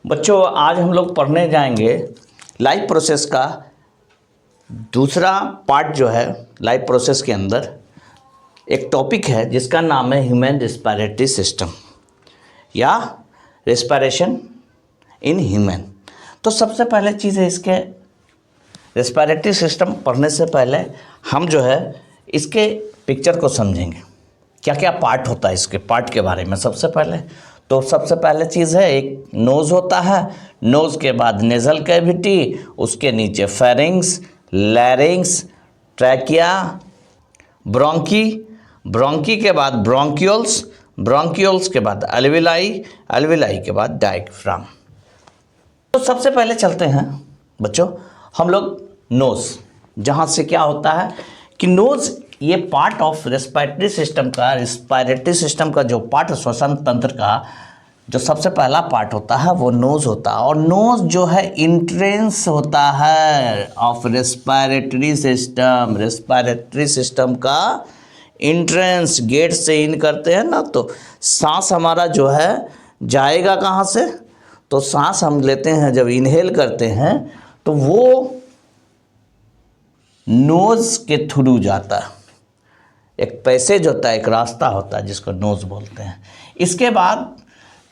बच्चों आज हम लोग पढ़ने जाएंगे लाइफ प्रोसेस का दूसरा पार्ट जो है। लाइफ प्रोसेस के अंदर एक टॉपिक है जिसका नाम है ह्यूमन रेस्पिरेटरी सिस्टम या रेस्पिरेशन इन ह्यूमन। तो सबसे पहले चीज़ है, इसके रेस्पिरेटरी सिस्टम पढ़ने से पहले हम जो है इसके पिक्चर को समझेंगे, क्या क्या पार्ट होता है इसके पार्ट के बारे में। सबसे पहले चीज़ है, एक नोज़ होता है, नोज़ के बाद नेज़ल कैविटी, उसके नीचे फेरिंग्स, लैरिंग्स, ट्रैकिया, ब्रोंकी, ब्रोंकी के बाद ब्रोंक्यूल्स, ब्रोंक्यूल्स के बाद अल्विलाई, अल्विलाई के बाद डायफ्राम। तो सबसे पहले चलते हैं बच्चों हम लोग नोज़, जहाँ से क्या होता है कि नोज़ ये पार्ट ऑफ रेस्पिरेटरी सिस्टम का जो पार्ट, श्वसन तंत्र का जो सबसे पहला पार्ट होता है वो नोज़ होता है। और नोज़ जो है इंट्रेंस होता है ऑफ रेस्पिरेटरी सिस्टम का इंट्रेंस। गेट से इन करते हैं ना, तो सांस हमारा जो है जाएगा कहाँ से, तो सांस हम लेते हैं जब इनहेल करते हैं तो वो नोज़ के थ्रू जाता है। एक पैसेज होता है, एक रास्ता होता है जिसको नोज़ बोलते हैं। इसके बाद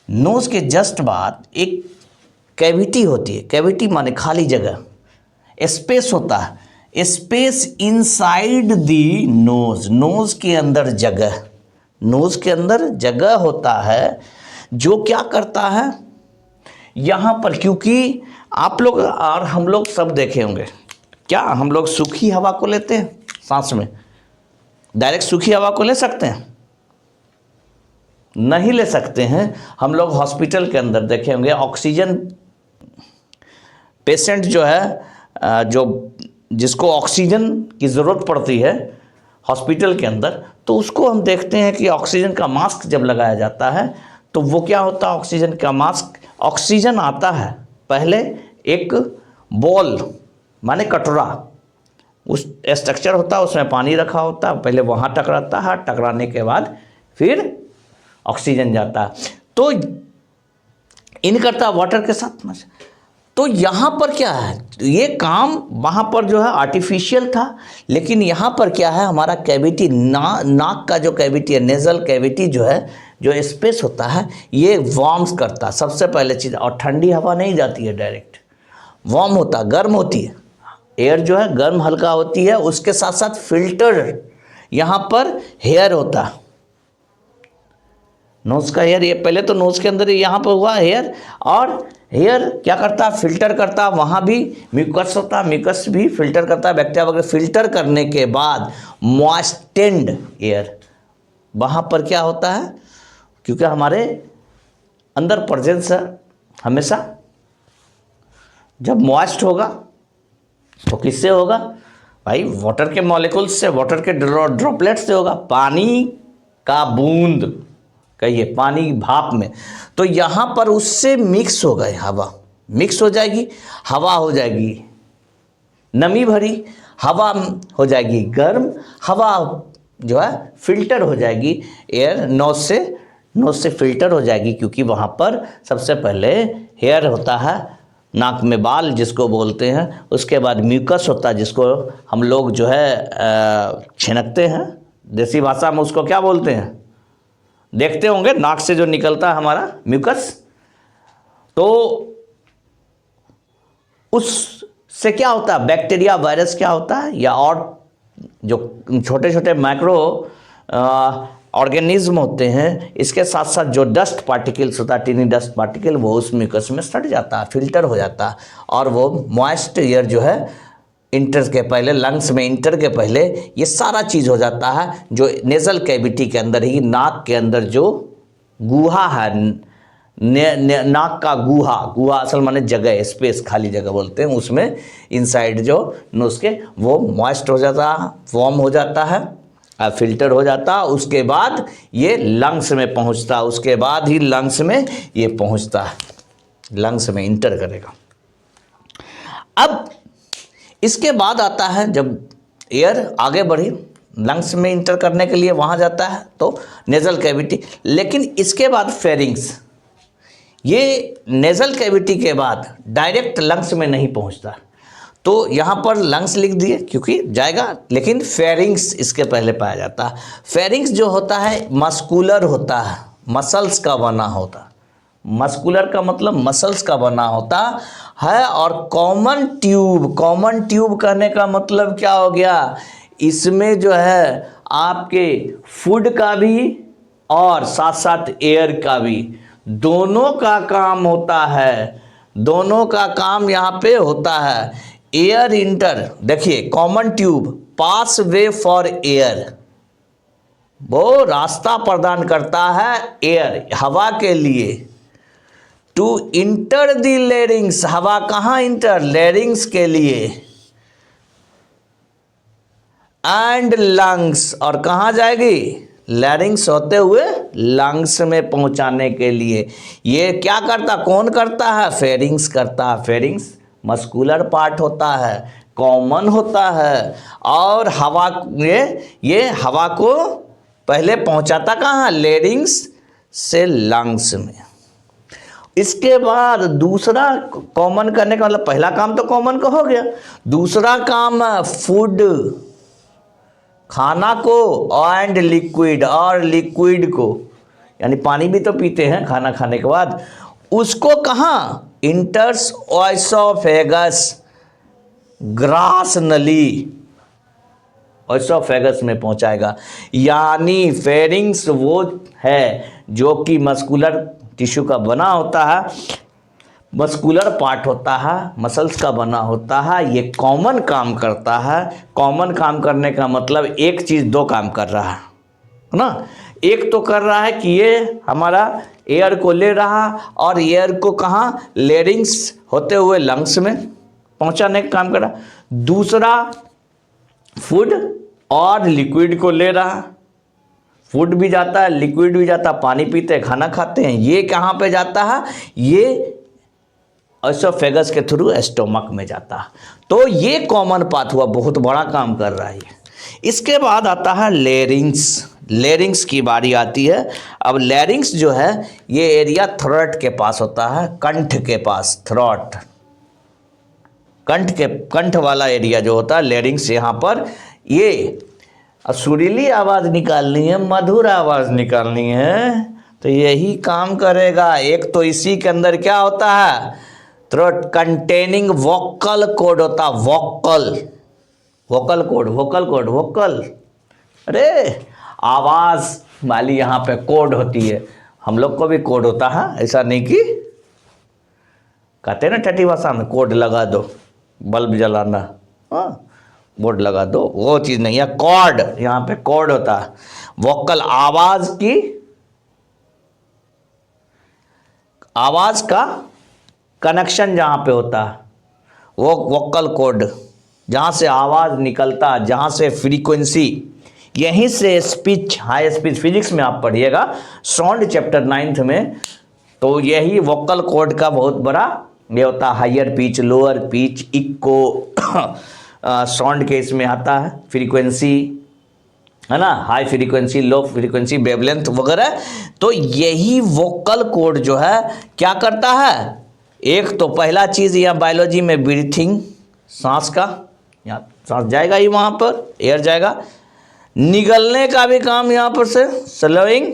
नोज़ के जस्ट बाद एक कैविटी होती है। कैविटी माने खाली जगह, स्पेस होता है, space inside the nose. Nose के अंदर जगह, नोज़ के अंदर जगह होता है जो क्या करता है यहाँ पर, क्योंकि आप लोग और हम लोग सब देखे होंगे, क्या हम लोग सूखी हवा को लेते हैं सांस में, डायरेक्ट सूखी हवा को ले सकते हैं? नहीं ले सकते हैं। हम लोग हॉस्पिटल के अंदर देखे होंगे ऑक्सीजन पेशेंट जो है, जो जिसको ऑक्सीजन की ज़रूरत पड़ती है हॉस्पिटल के अंदर, तो उसको हम देखते हैं कि ऑक्सीजन का मास्क जब लगाया जाता है तो वो क्या होता है, ऑक्सीजन का मास्क, ऑक्सीजन आता है पहले एक बॉल माने कटोरा, उस स्ट्रक्चर होता है, उसमें पानी रखा होता है, पहले वहाँ टकराता है, टकराने के बाद फिर ऑक्सीजन जाता है, तो इन करता है वाटर के साथ में। तो यहाँ पर क्या है, ये काम वहाँ पर जो है आर्टिफिशियल था, लेकिन यहाँ पर क्या है, हमारा कैविटी नाक का जो कैविटी है, नेज़ल कैविटी जो है, जो स्पेस होता है, ये वार्म्स करता है सबसे पहले चीज़। और ठंडी हवा नहीं जाती है डायरेक्ट, वार्म होता है, गर्म होती है, एयर जो है गर्म हल्का होती है। उसके साथ साथ फिल्टर, यहाँ पर हेयर होता है, नोज़ का हेयर, ये पहले तो नोज़ के अंदर यहाँ पर हुआ हेयर, और हेयर क्या करता है, फिल्टर करता है। वहाँ भी म्यूकस होता है, म्यूकस भी फिल्टर करता है, बैक्टीरिया वगैरह फिल्टर करने के बाद मॉइस्टेंड एयर, वहाँ पर क्या होता है, क्योंकि हमारे अंदर प्रेजेंस है हमेशा, जब मॉइस्ट होगा तो किससे होगा भाई, वाटर के मॉलिक्यूल्स से, वाटर के ड्रॉपलेट से होगा, पानी का बूंद, कहिए पानी भाप में, तो यहाँ पर उससे मिक्स हो गए, हवा मिक्स हो जाएगी, हवा हो जाएगी नमी भरी, हवा हो जाएगी गर्म, हवा जो है फिल्टर हो जाएगी, एयर नोज़ से फिल्टर हो जाएगी, क्योंकि वहाँ पर सबसे पहले हेयर होता है, नाक में बाल जिसको बोलते हैं, उसके बाद म्यूकस होता है जिसको हम लोग जो है छिनकते हैं, देसी भाषा में उसको क्या बोलते हैं, देखते होंगे नाक से जो निकलता है हमारा म्यूकस, तो उससे क्या होता है, बैक्टीरिया वायरस क्या होता है, या और जो छोटे छोटे माइक्रो ऑर्गेनिज्म होते हैं, इसके साथ साथ जो डस्ट पार्टिकल्स होता है, टीनी डस्ट पार्टिकल, वो उस म्यूकस में सट जाता है, फिल्टर हो जाता है, और वो मॉइस्ट एयर जो है इंटर के पहले, लंग्स में इंटर के पहले ये सारा चीज़ हो जाता है, जो नेज़ल कैविटी के अंदर ही, नाक के अंदर जो गुहा है, नाक का गुहा असल माने जगह, स्पेस, खाली जगह बोलते हैं, उसमें इनसाइड जो नोज़ के वो मॉइस्ट हो जाता है, वार्म हो जाता है, फिल्टर हो जाता, उसके बाद ये लंग्स में पहुंचता, उसके बाद ही लंग्स में ये पहुंचता है, लंग्स में इंटर करेगा। अब इसके बाद आता है जब एयर आगे बढ़ी, लंग्स में इंटर करने के लिए वहाँ जाता है तो नेज़ल कैविटी, लेकिन इसके बाद फेरिंग्स, ये नेजल कैविटी के बाद डायरेक्ट लंग्स में नहीं पहुंचता, तो यहाँ पर लंग्स लिख दिए क्योंकि जाएगा, लेकिन फेरिंग्स इसके पहले पाया जाता है। फेरिंग्स जो होता है मस्कुलर होता है, मसल्स का बना होता, मस्कुलर का मतलब मसल्स का बना होता है। और कॉमन ट्यूब कहने का मतलब क्या हो गया, इसमें जो है आपके फूड का भी और साथ साथ एयर का भी, दोनों का काम होता है, दोनों का काम यहाँ पे होता है। एयर इंटर, देखिए common tube pass way for air, वो रास्ता प्रदान करता है एयर, हवा के लिए। टू इंटर दी लेरिंग्स, हवा कहाँ इंटर, लेरिंग्स के लिए। एंड लंग्स, और कहाँ जाएगी, लैरिंग्स होते हुए लंग्स में पहुंचाने के लिए। ये क्या करता, कौन करता है, फेरिंग्स करता है। फेरिंग्स मस्कुलर पार्ट होता है, कॉमन होता है, और हवा ये हवा को पहले पहुंचाता कहाँ, लेरिंग्स से लंग्स में। इसके बाद दूसरा कॉमन करने का मतलब, पहला काम तो कॉमन का हो गया, दूसरा काम फूड, खाना को, एंड लिक्विड, और लिक्विड को, यानी पानी भी तो पीते हैं खाना खाने के बाद, उसको कहाँ, इंटर्स ओएसोफेगस, ग्रास नली, ओएसोफेगस में पहुंचाएगा। यानी फेरिंग्स वो है जो कि मस्कुलर टिश्यू का बना होता है, मस्कुलर पार्ट होता है, मसल्स का बना होता है, ये कॉमन काम करता है। कॉमन काम करने का मतलब एक चीज़ दो काम कर रहा है ना, एक तो कर रहा है कि ये हमारा एयर को ले रहा, और एयर को कहाँ, लेरिंग्स होते हुए लंग्स में पहुंचाने का काम कर रहा। दूसरा फूड और लिक्विड को ले रहा, फूड भी जाता है, लिक्विड भी जाता है, पानी पीते हैं, खाना खाते हैं, ये कहाँ पे जाता है, ये ओएसोफेगस के थ्रू स्टोमक में जाता है। तो ये कॉमन पाथ हुआ, बहुत बड़ा काम कर रहा है। इसके बाद आता है लेरिंग्स, लेरिंग्स की बारी आती है। अब लेरिंग्स जो है ये एरिया थ्रोट के पास होता है, कंठ के पास, थ्रोट, कंठ वाला एरिया जो होता है लेरिंग्स। यहाँ पर ये सुरीली आवाज़ निकालनी है, मधुर आवाज़ निकालनी है, तो यही काम करेगा। एक तो इसी के अंदर क्या होता है, थ्रोट कंटेनिंग वोकल कोड होता, वोकल कोड, अरे आवाज़ वाली यहाँ पे कोड होती है। हम लोग को भी कोड होता है, ऐसा नहीं कि कहते हैं ना ठठी भाषा में, कोड लगा दो, बल्ब जलाना, हाँ बोर्ड लगा दो, वो चीज़ नहीं है। कॉर्ड, यहाँ पे कॉर्ड होता है, वोकल आवाज़ का कनेक्शन जहाँ पे होता है, वो वोकल कॉर्ड, जहाँ से आवाज़ निकलता, जहाँ से फ्रीक्वेंसी, यहीं से स्पीच, हाई स्पीच, फिजिक्स में आप पढ़िएगा साउंड चैप्टर 9 में, तो यही वोकल कॉर्ड का बहुत बड़ा ये होता है। Higher pitch, lower pitch, echo sound के इसमें आता है, फ्रीक्वेंसी है ना, high frequency, low frequency, wavelength वगैरह। तो यही वोकल कॉर्ड जो है क्या करता है, एक तो पहला चीज़ यहाँ बायोलॉजी में ब्रीथिंग, सांस का, यहाँ सांस जाएगा ही, वहाँ पर एयर जाएगा, निगलने का भी काम यहाँ पर से, स्लोइंग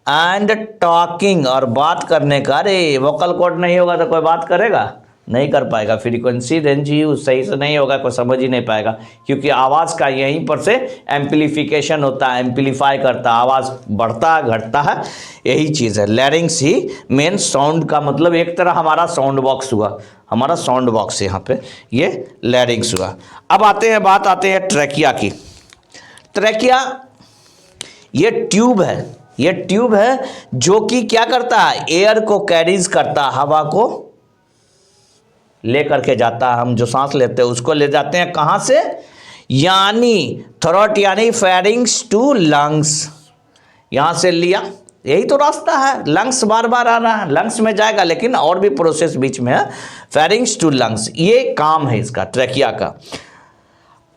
एंड टॉकिंग, और बात करने का। अरे वोकल कॉर्ड नहीं होगा तो कोई बात करेगा, नहीं कर पाएगा, फ्रीक्वेंसी रेंज ही सही से नहीं होगा, कोई समझ ही नहीं पाएगा, क्योंकि आवाज़ का यहीं पर से एम्पलीफिकेशन होता है, एम्पलीफाई करता है, आवाज़ बढ़ता है घटता है, यही चीज़ है। लैरिंग्स ही मेन साउंड का मतलब, एक तरह हमारा साउंड बॉक्स हुआ, हमारा साउंड बॉक्स यहाँ पे ये लैरिंग्स हुआ। अब बात आते हैं ट्रैकिया की। ट्रैकिया ये ट्यूब है जो कि क्या करता है, एयर को कैरीज करता है, हवा को ले करके जाता है, हम जो सांस लेते हैं उसको ले जाते हैं कहाँ से, यानी थ्रोट, यानी फेरिंग्स टू लंग्स, यहाँ से लिया, यही तो रास्ता है, लंग्स बार बार आ रहा है, लंग्स में जाएगा, लेकिन और भी प्रोसेस बीच में है, फेरिंग्स टू लंग्स, ये काम है इसका ट्रैकिया का।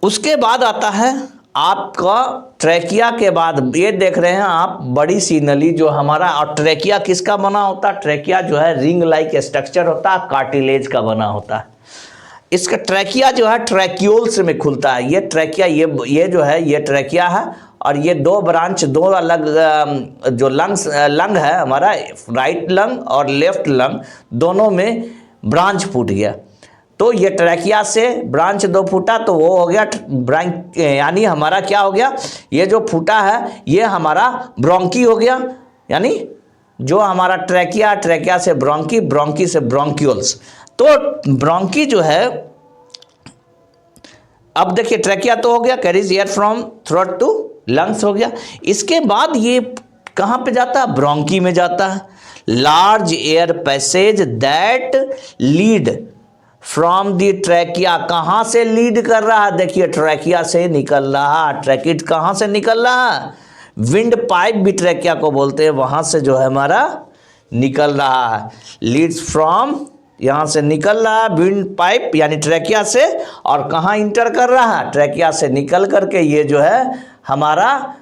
उसके बाद आता है आपका ट्रैकिया के बाद ये देख रहे हैं आप बड़ी सी नली जो हमारा, और ट्रैकिया किसका बना होता है? ट्रैकिया जो है रिंग लाइक स्ट्रक्चर होता है, कार्टिलेज का बना होता है। इसका ट्रैकिया जो है ट्रैक्यूल्स में खुलता है। ये ट्रैकिया, ये जो है ये ट्रैकिया है, और ये दो ब्रांच, दो अलग जो लंग है हमारा, राइट लंग और लेफ्ट लंग, दोनों में ब्रांच फूट गया। तो ये ट्रैकिया से ब्रांच दो फूटा तो वो हो गया ब्रांच, यानी हमारा क्या हो गया, ये जो फूटा है ये हमारा ब्रोंकी हो गया। यानी जो हमारा ट्रैकिया, ट्रैकिया से ब्रोंकी, ब्रोंकी से ब्रोंक्यूल्स। तो ब्रोंकी जो है, अब देखिए ट्रैकिया तो हो गया, carries air from throat to lungs हो गया। इसके बाद ये कहाँ पे जाता है? ब्रोंकी में जाता है। Large air passage that lead from the trachea, कहाँ से लीड कर रहा है? देखिए ट्रैकिया से निकल रहा है। ट्रैकिट कहाँ से निकल रहा है? विंड पाइप भी ट्रैकिया को बोलते हैं, वहाँ से जो है हमारा निकल रहा है। लीड्स फ्रॉम, यहाँ से निकल रहा है विंड पाइप यानी ट्रैकिया से, और कहाँ इंटर कर रहा है? ट्रैकिया से निकल करके ये जो है हमारा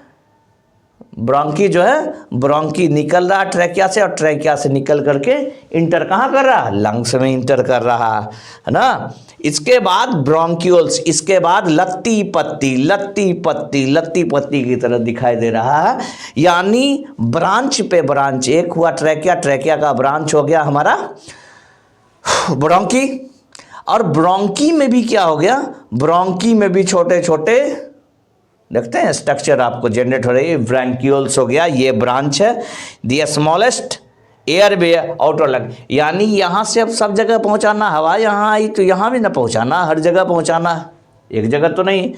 ब्रोंकी जो है, ब्रोंकी निकल रहा है ट्रैकिया से, और ट्रैकिया से निकल करके इंटर कहाँ कर रहा है? लंग्स में इंटर कर रहा है ना। इसके बाद ब्रोंक्यूल्स, इसके बाद लत्ती पत्ती, लत्ती पत्ती, लत्ती पत्ती की तरह दिखाई दे रहा है। यानी ब्रांच पे ब्रांच, एक हुआ ट्रैकिया, ट्रैकिया का ब्रांच हो गया हमारा ब्रोंकी, और ब्रोंकी में भी क्या हो गया? ब्रोंकी में भी छोटे छोटे देखते हैं स्ट्रक्चर आपको जनरेट हो रही है। ब्रैंक्यूल्स हो गया, ये ब्रांच है। The smallest air way outer lung, यानी यहाँ से अब सब जगह पहुँचाना, हवा यहाँ आई तो यहाँ भी ना पहुँचाना, हर जगह पहुँचाना, एक जगह तो नहीं।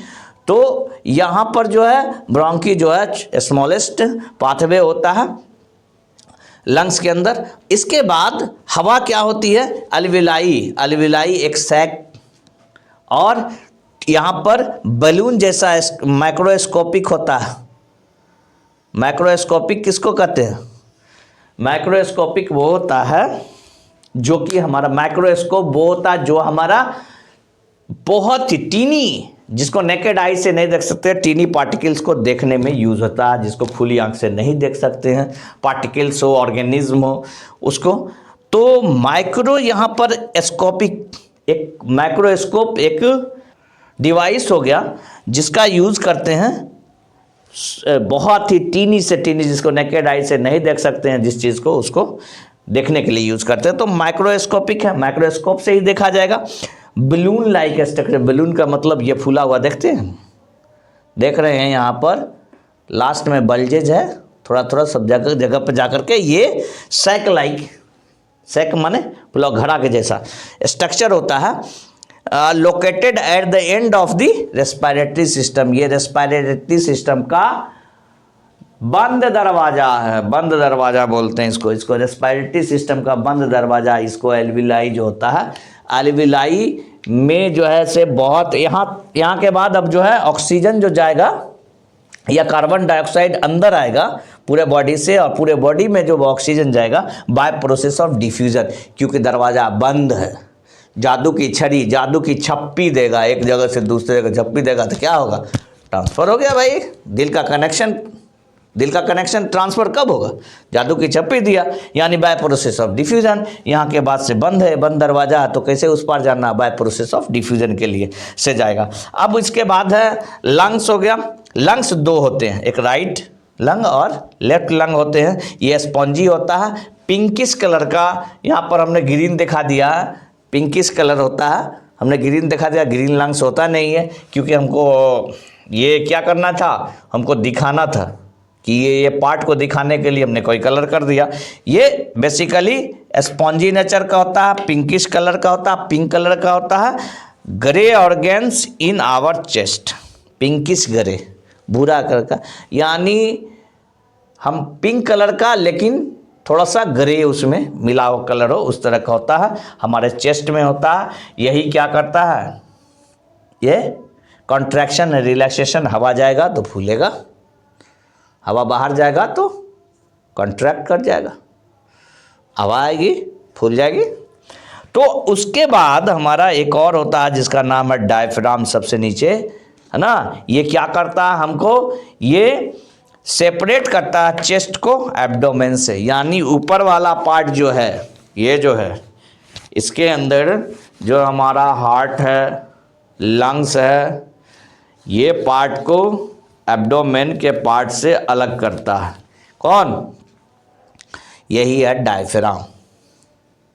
तो यहाँ पर जो है ब्रोंकी जो है स्मॉलेस्ट पाथवे होता है लंग्स के अंदर। इसके बाद हवा क्या होती है? अलविलाई, अलविलाई एक सैक, और यहाँ पर बलून जैसा माइक्रोस्कोपिक होता है। माइक्रोस्कोपिक किसको कहते हैं? माइक्रोस्कोपिक वो होता है जो कि हमारा, माइक्रोस्कोप वो होता है जो हमारा बहुत ही टीनी, जिसको नेकेड आई से नहीं देख सकते, टीनी पार्टिकल्स को देखने में यूज होता है, जिसको खुली आंख से नहीं देख सकते हैं, पार्टिकल्स हो, ऑर्गेनिज्म हो उसको। तो माइक्रो यहाँ पर स्कोपिक, एक माइक्रोस्कोप एक डिवाइस हो गया जिसका यूज करते हैं बहुत ही टीनी से टीनी, जिसको नेकेड आई से नहीं देख सकते हैं जिस चीज़ को, उसको देखने के लिए यूज करते हैं। तो माइक्रोस्कोपिक है, माइक्रोस्कोप से ही देखा जाएगा। बलून लाइक स्ट्रक्चर, बलून का मतलब ये फूला हुआ देखते हैं, देख रहे हैं यहाँ पर लास्ट में बल्जेज है, थोड़ा थोड़ा सब जगह पर जाकर के ये सैक लाइक, सैक माने फुला घड़ा के जैसा स्ट्रक्चर होता है, located at the end of the respiratory system. ये रेस्पिरेटरी सिस्टम का बंद दरवाजा है, बंद दरवाजा बोलते हैं इसको, इसको रेस्पिरेटरी सिस्टम का बंद दरवाजा। इसको एल्विलाई जो होता है, एल्विलाई में जो है से बहुत यहाँ के बाद अब जो है ऑक्सीजन जो जाएगा या कार्बन डाइऑक्साइड अंदर आएगा पूरे बॉडी से, और पूरे बॉडी में जो ऑक्सीजन जाएगा बाय प्रोसेस ऑफ डिफ्यूजन, क्योंकि दरवाजा बंद है। जादू की छड़ी, जादू की छप्पी देगा, एक जगह से दूसरे जगह छप्पी देगा तो क्या होगा? ट्रांसफर हो गया भाई। दिल का कनेक्शन, दिल का कनेक्शन ट्रांसफर कब होगा? जादू की छप्पी दिया, यानी बाय प्रोसेस ऑफ डिफ्यूजन। यहाँ के बाद से बंद है, बंद दरवाजा, तो कैसे उस पार जाना? बाय प्रोसेस ऑफ डिफ्यूजन के लिए से जाएगा। अब इसके बाद है लंग्स हो गया। लंग्स दो होते हैं, एक राइट लंग और लेफ्ट लंग होते हैं। ये स्पॉन्जी होता है, पिंकिश कलर का, यहाँ पर हमने ग्रीन दिखा दिया, पिंकिश कलर होता है, हमने ग्रीन दिखा दिया। ग्रीन लंग्स होता नहीं है, क्योंकि हमको ये क्या करना था, हमको दिखाना था कि ये पार्ट को दिखाने के लिए हमने कोई कलर कर दिया। ये बेसिकली स्पॉन्जी नेचर का होता है, पिंकिश कलर का होता है, पिंक कलर का होता है। Grey organs in our chest, pinkish grey, भूरा कलर का, यानी हम पिंक कलर का लेकिन थोड़ा सा ग्रे उसमें मिला हुआ कलर हो, उस तरह का होता है, हमारे चेस्ट में होता है। यही क्या करता है? ये कॉन्ट्रैक्शन रिलैक्सेशन, हवा जाएगा तो फूलेगा, हवा बाहर जाएगा तो कॉन्ट्रैक्ट कर जाएगा, हवा आएगी फूल जाएगी। तो उसके बाद हमारा एक और होता है जिसका नाम है डायफ्राम, सबसे नीचे है ना। ये क्या करता है हमको, ये सेपरेट करता है चेस्ट को एब्डोमेन से, यानी ऊपर वाला पार्ट जो है, ये जो है, इसके अंदर जो हमारा हार्ट है, लंग्स है, ये पार्ट को एब्डोमेन के पार्ट से अलग करता है। कौन? यही है डायफ्राम।